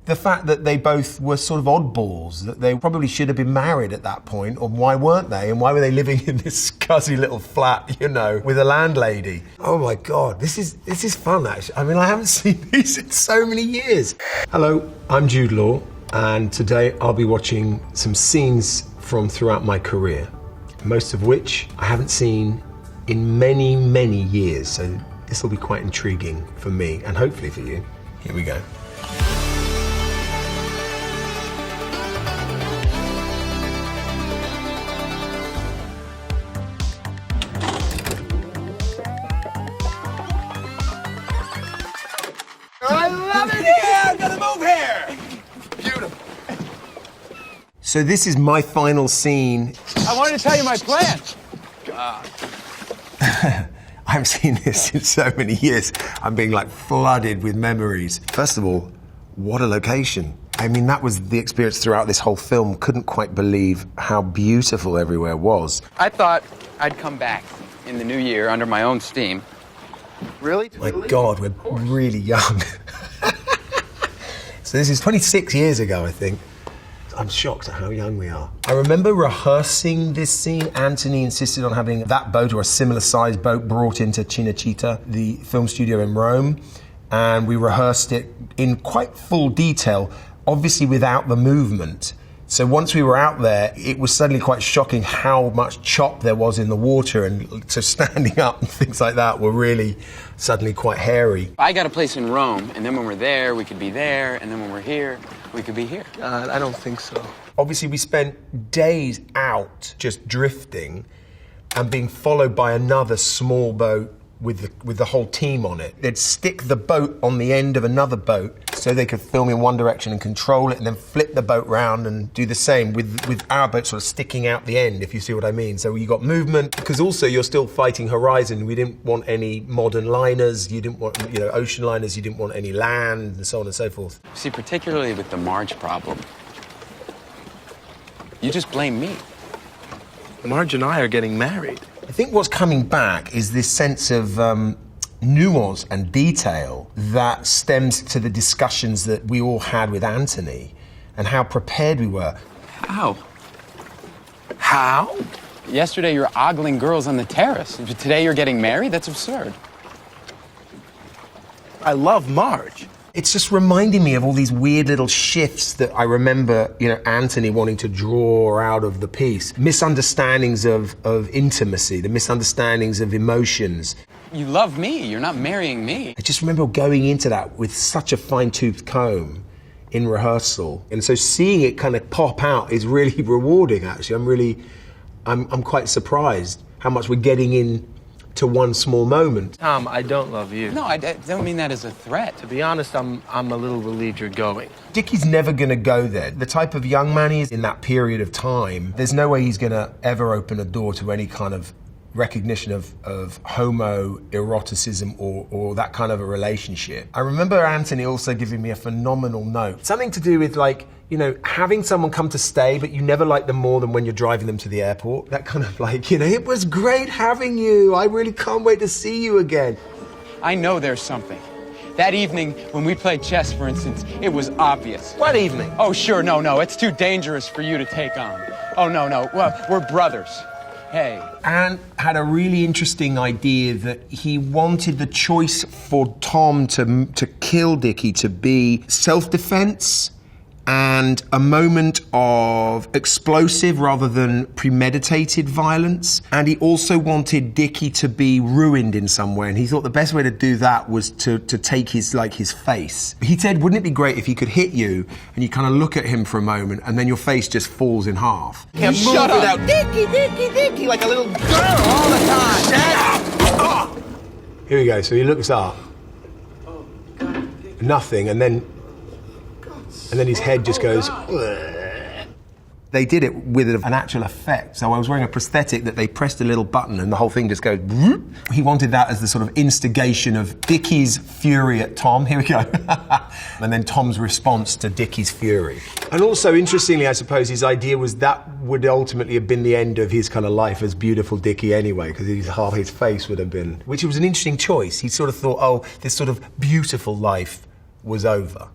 the fact that they both were sort of oddballs, that they probably should have been married at that point, or why weren't they? And why were they living in this scuzzy little flat, you know, with a landlady? Oh my God, this is fun actually. I mean, I haven't seen these in so many years. Hello, I'm Jude Law, and today I'll be watching some scenes from throughout my career, most of which I haven't seen in many, many years. So this will be quite intriguing for me, and hopefully for you. Here we go. I love it here! I'm gonna move here! Beautiful. So this is my final scene. I wanted to tell you my plan. God. I haven't seen this in so many years. I'm being like flooded with memories. First of all, what a location. I mean, that was the experience throughout this whole film. Couldn't quite believe how beautiful everywhere was. I thought I'd come back in the new year under my own steam. Really? My God, we're really young. So this is 26 years ago, I think. I'm shocked at how young we are. I remember rehearsing this scene. Anthony insisted on having that boat or a similar sized boat brought into Cinecittà, the film studio in Rome, and we rehearsed it in quite full detail, obviously without the movement. So once we were out there, it was suddenly quite shocking how much chop there was in the water, and so standing up and things like that were really suddenly quite hairy. I got a place in Rome, and then when we're there, we could be there, and then when we're here, we could be here. I don't think so. Obviously, we spent days out just drifting and being followed by another small boat with the whole team on it. They'd stick the boat on the end of another boat so they could film in one direction and control it, and then flip the boat round and do the same with our boat sort of sticking out the end, if you see what I mean. So you got movement, because also you're still fighting horizon. We didn't want any modern liners, you didn't want, you know, ocean liners, you didn't want any land, and so on and so forth. See, particularly with the Marge problem, you just blame me. Marge and I are getting married. I think what's coming back is this sense of nuance and detail that stems to the discussions that we all had with Anthony and how prepared we were. How? How? Yesterday you were ogling girls on the terrace. Today you're getting married? That's absurd. I love Marge. It's just reminding me of all these weird little shifts that I remember, you know, Anthony wanting to draw out of the piece. Misunderstandings of intimacy, the misunderstandings of emotions. You love me. You're not marrying me. I just remember going into that with such a fine-tooth comb in rehearsal. And so seeing it kind of pop out is really rewarding, actually. I'm quite surprised how much we're getting in to one small moment. Tom, I don't love you. No, I don't mean that as a threat. To be honest, I'm a little relieved you're going. Dickie's never gonna go there. The type of young man he is in that period of time, there's no way he's gonna ever open a door to any kind of recognition of homoeroticism or that kind of a relationship. I remember Anthony also giving me a phenomenal note. Something to do with, like, you know, having someone come to stay, but you never like them more than when you're driving them to the airport. That kind of like, you know, it was great having you. I really can't wait to see you again. I know there's something. That evening when we played chess, for instance, it was obvious. What evening? Oh, sure, no, it's too dangerous for you to take on. Oh, no, well, we're brothers. Hey. Anne had a really interesting idea that he wanted the choice for Tom to kill Dickie to be self-defense and a moment of explosive rather than premeditated violence. And he also wanted Dickie to be ruined in some way. And he thought the best way to do that was to take his face. He said, wouldn't it be great if he could hit you and you kind of look at him for a moment and then your face just falls in half? You can't move without Dickie, like a little girl all the time. Shut up! Here we go, so he looks up. Nothing, and then his head just goes. They did it with an actual effect. So I was wearing a prosthetic that they pressed a little button and the whole thing just goes. He wanted that as the sort of instigation of Dickie's fury at Tom. Here we go. And then Tom's response to Dickie's fury. And also, interestingly, I suppose his idea was that would ultimately have been the end of his kind of life as beautiful Dickie anyway, because half his face would have been, which was an interesting choice. He sort of thought, oh, this sort of beautiful life was over.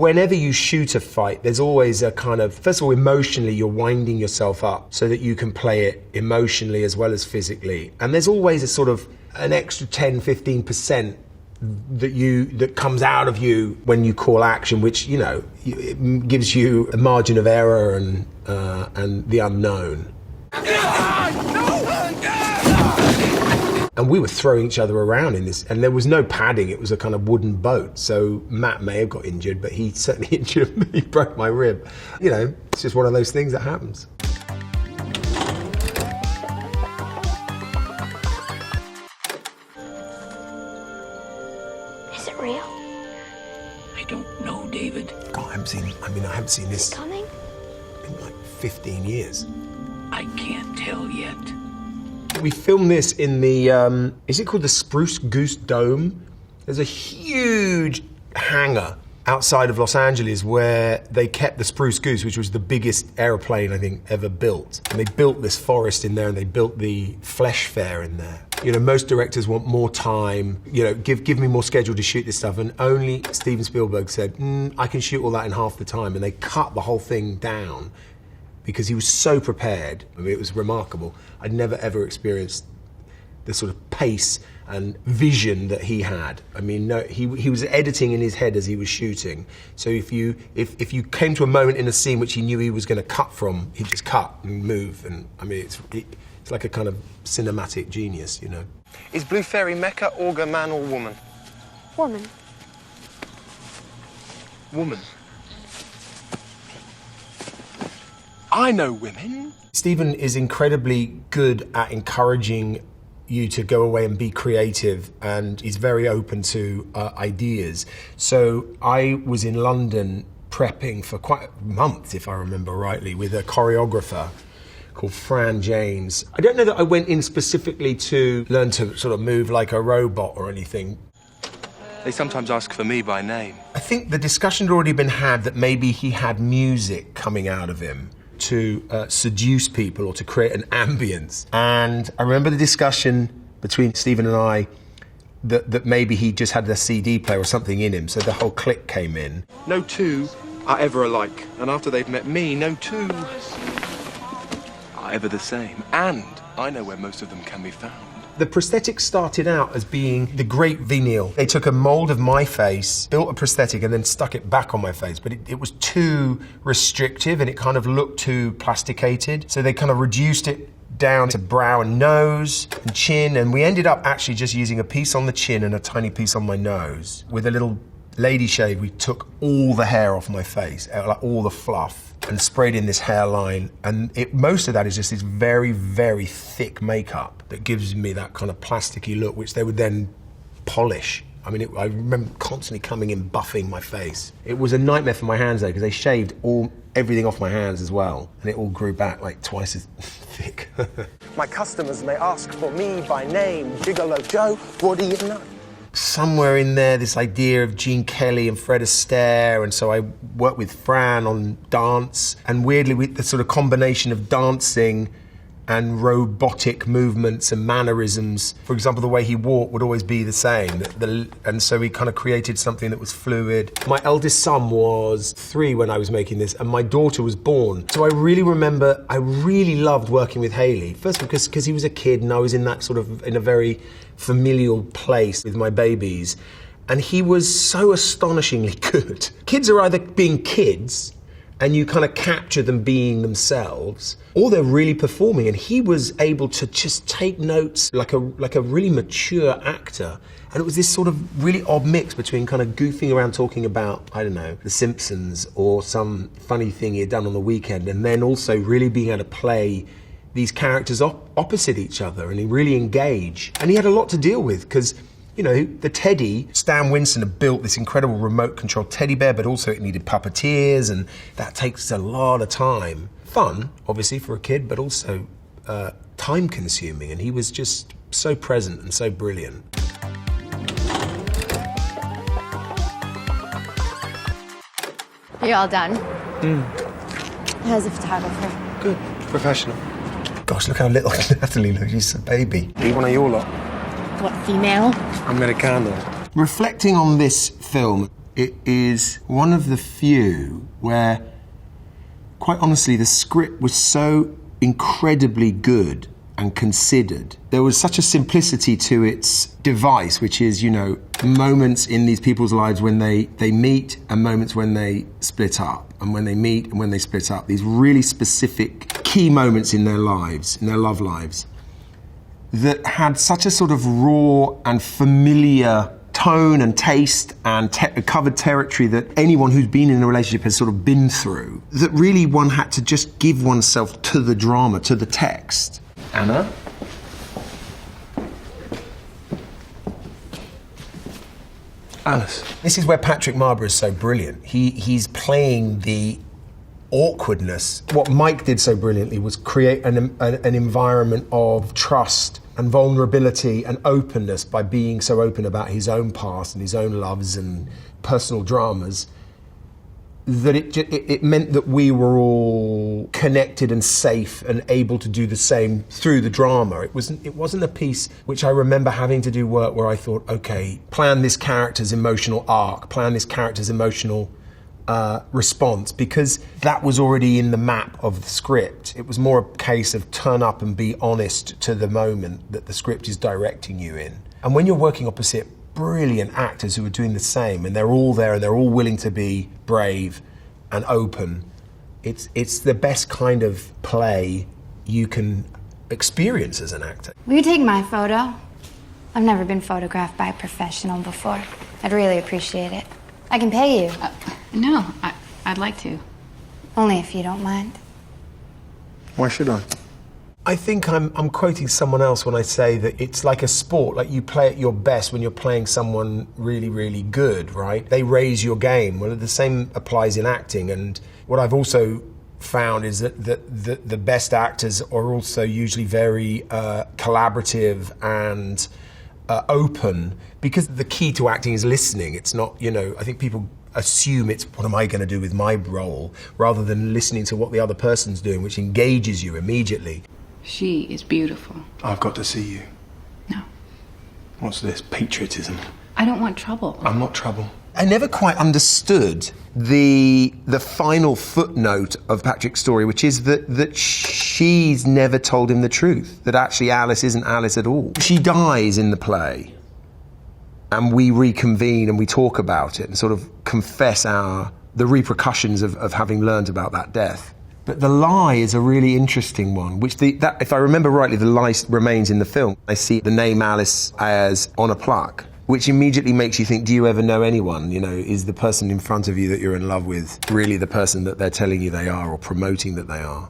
whenever you shoot a fight, there's always a kind of, first of all, emotionally, you're winding yourself up so that you can play it emotionally as well as physically. And there's always a sort of an extra 10-15% that comes out of you when you call action, which, you know, it gives you a margin of error and the unknown. And we were throwing each other around in this, and there was no padding, it was a kind of wooden boat. So Matt may have got injured, but he certainly injured me, he broke my rib. You know, it's just one of those things that happens. Is it real? I don't know, David. God, I haven't seen this Coming? in like 15 years. I can't tell yet. We filmed this in the, is it called the Spruce Goose Dome? There's a huge hangar outside of Los Angeles where they kept the Spruce Goose, which was the biggest airplane I think ever built. And they built this forest in there, and they built the Flesh Fair in there. You know, most directors want more time, you know, give me more schedule to shoot this stuff, and only Steven Spielberg said, I can shoot all that in half the time, and they cut the whole thing down because he was so prepared. I mean, it was remarkable. I'd never ever experienced the sort of pace and vision that he had. I mean, no, he was editing in his head as he was shooting. So if you came to a moment in a scene which he knew he was going to cut from, he'd just cut and move. And I mean, it's like a kind of cinematic genius, you know. Is Blue Fairy Mecha, Augur, man or woman? Woman. Woman. I know women. Stephen is incredibly good at encouraging you to go away and be creative, and he's very open to ideas. So I was in London prepping for quite a month, if I remember rightly, with a choreographer called Fran James. I don't know that I went in specifically to learn to sort of move like a robot or anything. They sometimes ask for me by name. I think the discussion had already been had that maybe he had music coming out of him to seduce people or to create an ambience. And I remember the discussion between Stephen and I that maybe he just had a CD player or something in him, so the whole clique came in. No two are ever alike, and after they've met me, no two are ever the same. And I know where most of them can be found. The prosthetic started out as being the great veneal. They took a mold of my face, built a prosthetic, and then stuck it back on my face. But it was too restrictive, and it kind of looked too plasticated. So they kind of reduced it down to brow and nose and chin, and we ended up actually just using a piece on the chin and a tiny piece on my nose. With a little lady shave, we took all the hair off my face, like all the fluff, and sprayed in this hairline, and most of that is just this very, very thick makeup that gives me that kind of plasticky look, which they would then polish. I mean, I remember constantly coming in buffing my face. It was a nightmare for my hands though, because they shaved everything off my hands as well, and it all grew back like twice as thick. My customers may ask for me by name. Gigolo Joe, what do you know? Somewhere in there, this idea of Gene Kelly and Fred Astaire, and so I worked with Fran on dance, and weirdly, with the sort of combination of dancing and robotic movements and mannerisms. For example, the way he walked would always be the same, and so we kind of created something that was fluid. My eldest son was 3 when I was making this, and my daughter was born. So I really remember, I really loved working with Haley. First of all, because he was a kid, and I was in that sort of, in a very familial place with my babies, and he was so astonishingly good. Kids are either being kids, and you kind of capture them being themselves, or they're really performing, and he was able to just take notes like a really mature actor. And it was this sort of really odd mix between kind of goofing around talking about, I don't know, The Simpsons or some funny thing he had done on the weekend, and then also really being able to play these characters opposite each other and really engage. And he had a lot to deal with, because, you know, the teddy, Stan Winston had built this incredible remote control teddy bear, but also it needed puppeteers, and that takes a lot of time. Fun, obviously, for a kid, but also time consuming, and he was just so present and so brilliant. You all done? How's the photographer? Good. Professional. Gosh, look how little Natalie looks, she's a baby. Are you one of your lot? What, female? Americano. Reflecting on this film, it is one of the few where, quite honestly, the script was so incredibly good and considered. There was such a simplicity to its device, which is, you know, moments in these people's lives when they meet and moments when they split up, and when they meet and when they split up. These really specific key moments in their lives, in their love lives, that had such a sort of raw and familiar tone and taste and covered territory that anyone who's been in a relationship has sort of been through, that really one had to just give oneself to the drama, to the text. Anna? Alice. This is where Patrick Marber is so brilliant. He's playing the awkwardness. What Mike did so brilliantly was create an environment of trust and vulnerability and openness by being so open about his own past and his own loves and personal dramas, that it meant that we were all connected and safe and able to do the same through the drama. It wasn't a piece which I remember having to do work where I thought, okay, plan this character's emotional arc, plan this character's emotional response, because that was already in the map of the script. It was more a case of turn up and be honest to the moment that the script is directing you in. And when you're working opposite brilliant actors who are doing the same, and they're all there and they're all willing to be brave and open, it's the best kind of play you can experience as an actor. Will you take my photo? I've never been photographed by a professional before. I'd really appreciate it. I can pay you. No, I'd like to. Only if you don't mind. Why should I? I think I'm quoting someone else when I say that it's like a sport, like you play at your best when you're playing someone really, really good, right? They raise your game. Well, the same applies in acting, and what I've also found is that the best actors are also usually very collaborative and open, because the key to acting is listening. It's not, you know, I think people assume it's what am I going to do with my role, rather than listening to what the other person's doing, which engages you immediately. She is beautiful. I've got to see you. No. What's this? Patriotism? I don't want trouble. I'm not trouble. I never quite understood the final footnote of Patrick's story, which is that she's never told him the truth, that actually Alice isn't Alice at all. She dies in the play, and we reconvene and we talk about it and sort of confess the repercussions of having learned about that death. But the lie is a really interesting one, which that, if I remember rightly, the lie remains in the film. I see the name Alice as on a plaque, which immediately makes you think, do you ever know anyone? You know, is the person in front of you that you're in love with really the person that they're telling you they are or promoting that they are?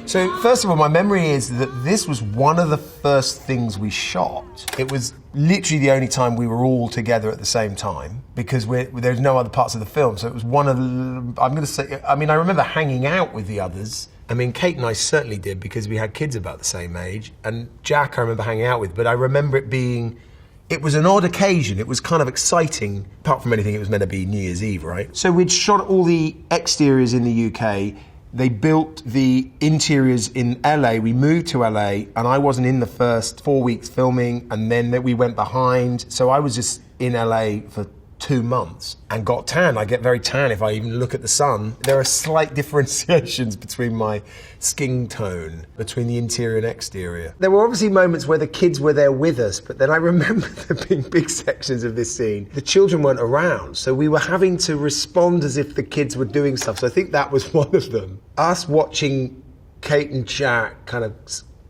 So, first of all, my memory is that this was one of the first things we shot. It was literally the only time we were all together at the same time, because there's no other parts of the film. So it was one of the, I'm going to say, I mean, I remember hanging out with the others. I mean, Kate and I certainly did, because we had kids about the same age. And Jack I remember hanging out with, but I remember it was an odd occasion. It was kind of exciting. Apart from anything, it was meant to be New Year's Eve, right? So we'd shot all the exteriors in the UK. They built the interiors in LA. We moved to LA, and I wasn't in the first 4 weeks filming, and then we went behind. So I was just in LA for 2 months and got tan. I get very tan if I even look at the sun. There are slight differentiations between my skin tone, between the interior and exterior. There were obviously moments where the kids were there with us, but then I remember there being big sections of this scene. The children weren't around, so we were having to respond as if the kids were doing stuff. So I think that was one of them. Us watching Kate and Jack kind of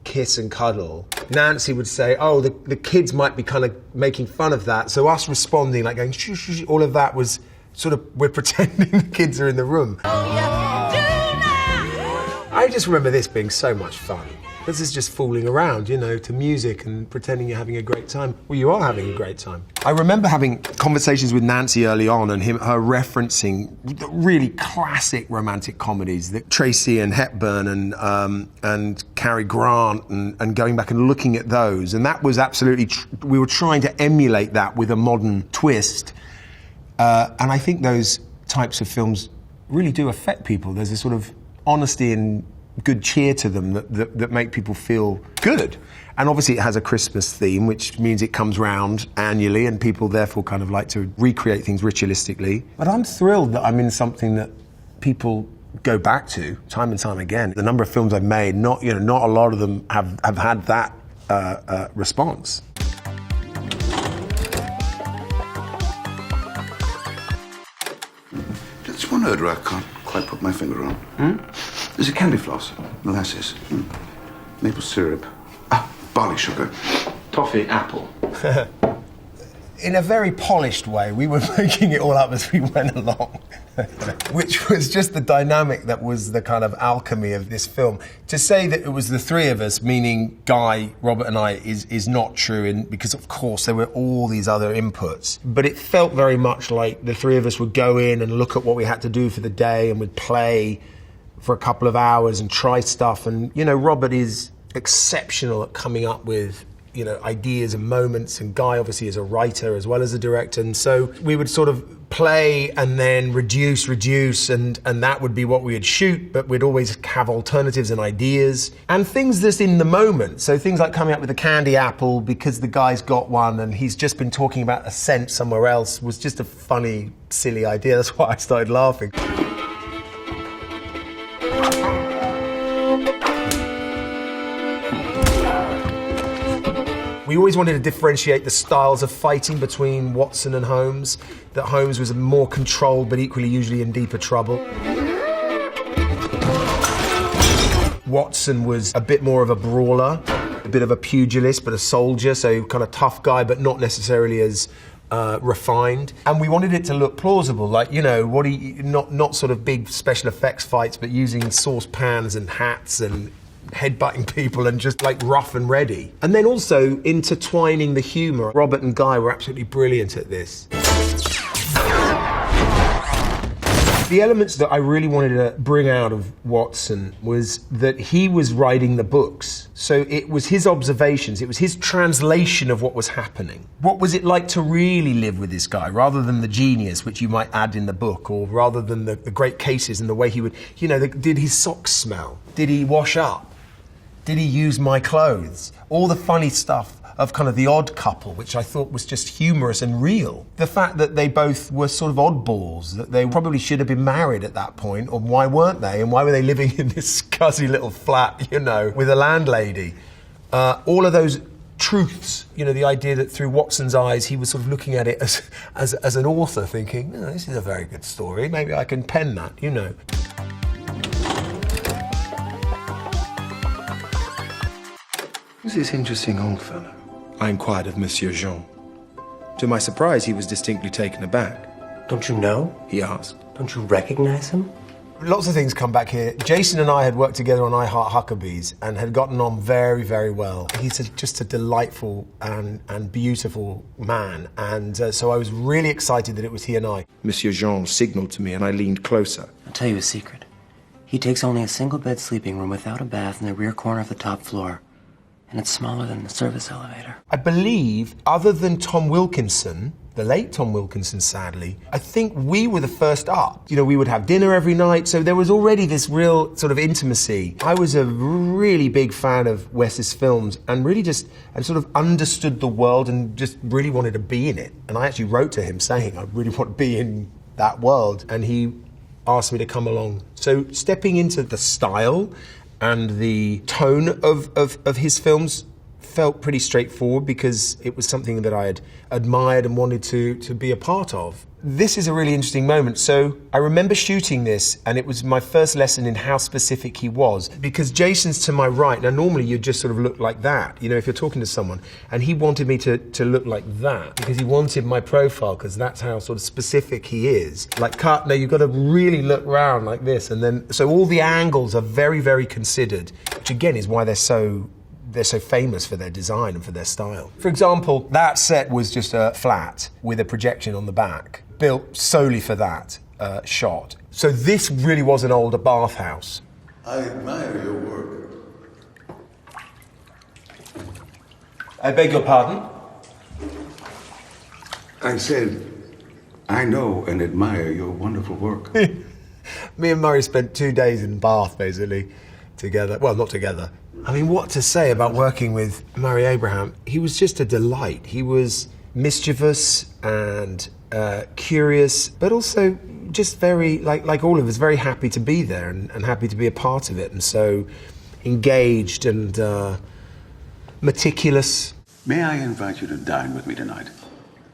kiss and cuddle. Nancy would say, oh, the kids might be kind of making fun of that. So us responding, like going, shh, shh, shh, all of that was sort of, we're pretending the kids are in the room. I just remember this being so much fun. This is just fooling around, you know, to music and pretending you're having a great time. Well, you are having a great time. I remember having conversations with Nancy early on and her referencing the really classic romantic comedies, that Tracy and Hepburn and Cary Grant, and going back and looking at those. And that was absolutely, we were trying to emulate that with a modern twist. And I think those types of films really do affect people. There's a sort of honesty and good cheer to them that make people feel good. And obviously it has a Christmas theme, which means it comes round annually and people therefore kind of like to recreate things ritualistically. But I'm thrilled that I'm in something that people go back to time and time again. The number of films I've made, not a lot of them have had that response. There's one odor I can't quite put my finger on. There's a candy floss, molasses, maple syrup, barley sugar, Toffee, apple. In a very polished way, we were making it all up as we went along, which was just the dynamic that was the kind of alchemy of this film. To say that it was the three of us, meaning Guy, Robert and I, is not true, because of course there were all these other inputs. But it felt very much like the three of us would go in and look at what we had to do for the day and would play for a couple of hours and try stuff. And, Robert is exceptional at coming up with ideas and moments, and Guy obviously is a writer as well as a director, and so we would sort of play and then reduce, and that would be what we would shoot, but we'd always have alternatives and ideas, and things that's in the moment. So things like coming up with a candy apple because the guy's got one and he's just been talking about a scent somewhere else was just a funny, silly idea. That's why I started laughing. We always wanted to differentiate the styles of fighting between Watson and Holmes, that Holmes was more controlled but equally usually in deeper trouble. Watson was a bit more of a brawler, a bit of a pugilist but a soldier, so kind of tough guy but not necessarily as refined. And we wanted it to look plausible, like, not sort of big special effects fights, but using saucepans and hats and headbutting people and just like rough and ready. And then also intertwining the humour. Robert and Guy were absolutely brilliant at this. The elements that I really wanted to bring out of Watson was that he was writing the books. So it was his observations, it was his translation of what was happening. What was it like to really live with this guy, rather than the genius, which you might add in the book, or rather than the great cases and the way he would, did his socks smell? Did he wash up? Did he use my clothes? All the funny stuff of kind of the odd couple, which I thought was just humorous and real. The fact that they both were sort of oddballs, that they probably should have been married at that point, or why weren't they? And why were they living in this scuzzy little flat, with a landlady? All of those truths, the idea that through Watson's eyes, he was sort of looking at it as an author, thinking, this is a very good story, maybe I can pen that, Who's this interesting old fellow? I inquired of Monsieur Jean. To my surprise, he was distinctly taken aback. Don't you know? He asked. Don't you recognize him? Lots of things come back here. Jason and I had worked together on I Heart Huckabees and had gotten on very, very well. He's just a delightful and beautiful man. And so I was really excited that it was he and I. Monsieur Jean signaled to me and I leaned closer. I'll tell you a secret. He takes only a single bed sleeping room without a bath in the rear corner of the top floor. And it's smaller than the service elevator. I believe, other than Tom Wilkinson, the late Tom Wilkinson, sadly, I think we were the first up. We would have dinner every night, so there was already this real sort of intimacy. I was a really big fan of Wes's films and really and sort of understood the world and just really wanted to be in it. And I actually wrote to him saying, I really want to be in that world. And he asked me to come along. So stepping into the style and the tone of his films felt pretty straightforward because it was something that I had admired and wanted to be a part of. This is a really interesting moment. So I remember shooting this and it was my first lesson in how specific he was, because Jason's to my right. Now normally you just sort of look like that, if you're talking to someone, and he wanted me to look like that because he wanted my profile, because that's how sort of specific he is. Like, cut, no, you've got to really look round like this, and then, so all the angles are very, very considered, which again is why they're so famous for their design and for their style. For example, that set was just a flat with a projection on the back, built solely for that shot. So this really was an older bathhouse. I admire your work. I beg your pardon? I said, I know and admire your wonderful work. Me and Murray spent 2 days in Bath, basically, together. Well, not together. I mean, what to say about working with Murray Abraham? He was just a delight. He was mischievous and curious, but also just very, like all of us, very happy to be there and happy to be a part of it, and so engaged and meticulous. May I invite you to dine with me tonight?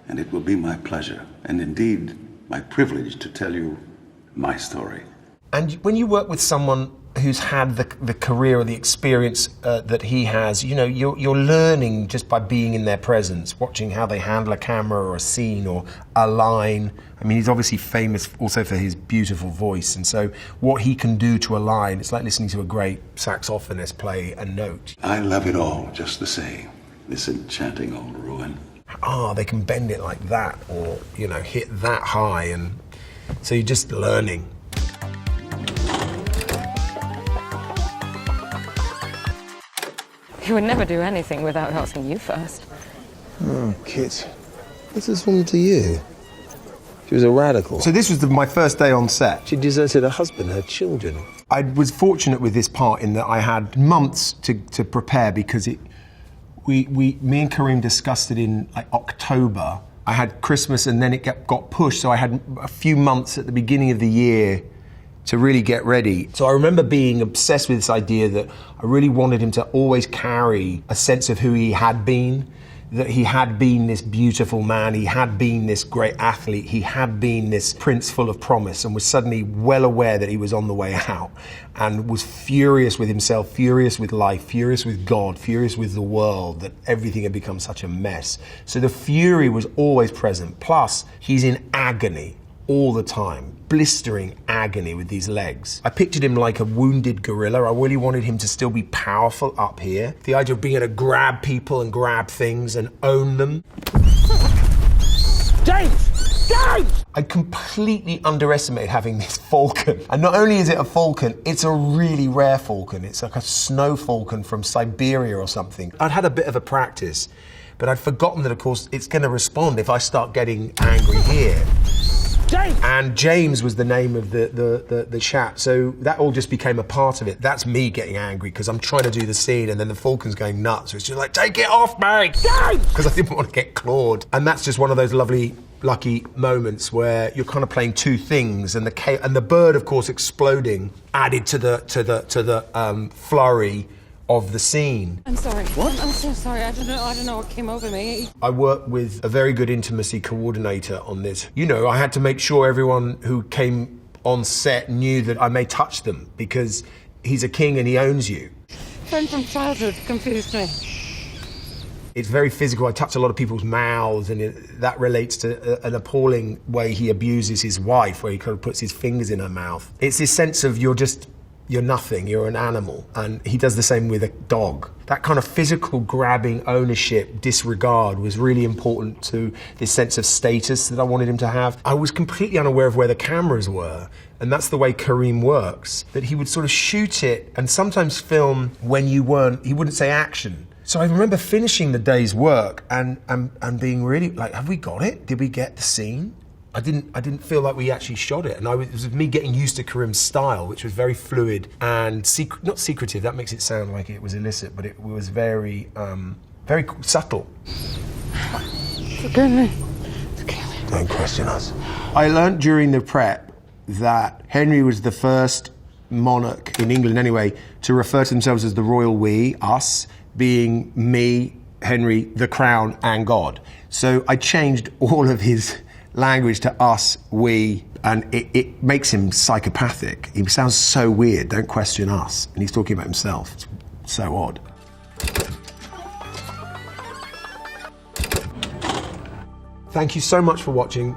And it will be my pleasure, and indeed my privilege, to tell you my story. And when you work with someone who's had the career or the experience that he has, you know, you're learning just by being in their presence, watching how they handle a camera or a scene or a line. I mean, he's obviously famous also for his beautiful voice, and so what he can do to a line, it's like listening to a great saxophonist play a note. I love it all just the same, this enchanting old ruin. They can bend it like that, or, you know, hit that high, and so you're just learning. He would never do anything without asking you first. Oh, Kit, what's this woman to you? She was a radical. So this was my first day on set. She deserted her husband, her children. I was fortunate with this part in that I had months to prepare, because me and Kareem discussed it in like October. I had Christmas and then it got pushed, so I had a few months at the beginning of the year to really get ready. So I remember being obsessed with this idea that I really wanted him to always carry a sense of who he had been, that he had been this beautiful man, he had been this great athlete, he had been this prince full of promise, and was suddenly well aware that he was on the way out, and was furious with himself, furious with life, furious with God, furious with the world, that everything had become such a mess. So the fury was always present, plus he's in agony all the time, blistering agony with these legs. I pictured him like a wounded gorilla. I really wanted him to still be powerful up here. The idea of being able to grab people and grab things and own them. James! James! I completely underestimated having this falcon. And not only is it a falcon, it's a really rare falcon. It's like a snow falcon from Siberia or something. I'd had a bit of a practice, but I'd forgotten that, of course, it's going to respond if I start getting angry here. James! And James was the name of the chap, so that all just became a part of it. That's me getting angry because I'm trying to do the scene, and then the falcon's going nuts. So it's just like, take it off, mate! James! Because I didn't want to get clawed. And that's just one of those lovely, lucky moments where you're kind of playing two things, and the bird, of course, exploding added to the flurry of the scene. I'm sorry. What? I'm so sorry. I don't know what came over me. I worked with a very good intimacy coordinator on this. You know, I had to make sure everyone who came on set knew that I may touch them, because he's a king and he owns you. Friend from childhood confused me. It's very physical. I touch a lot of people's mouths, and that relates to an appalling way he abuses his wife, where he kind of puts his fingers in her mouth. It's this sense of you're nothing, you're an animal. And he does the same with a dog. That kind of physical grabbing, ownership, disregard was really important to this sense of status that I wanted him to have. I was completely unaware of where the cameras were, and that's the way Kareem works, that he would sort of shoot it and sometimes film when he wouldn't say action. So I remember finishing the day's work and being really like, have we got it? Did we get the scene? I didn't feel like we actually shot it, and it was me getting used to Kareem's style, which was very fluid and not secretive. That makes it sound like it was illicit, but it was very, very subtle. Forgive me. Don't question us. I learned during the prep that Henry was the first monarch in England, anyway, to refer to themselves as the royal we, us, being me, Henry, the crown, and God. So I changed all of his language to us, we, and it makes him psychopathic. He sounds so weird, don't question us. And he's talking about himself. It's so odd. Thank you so much for watching.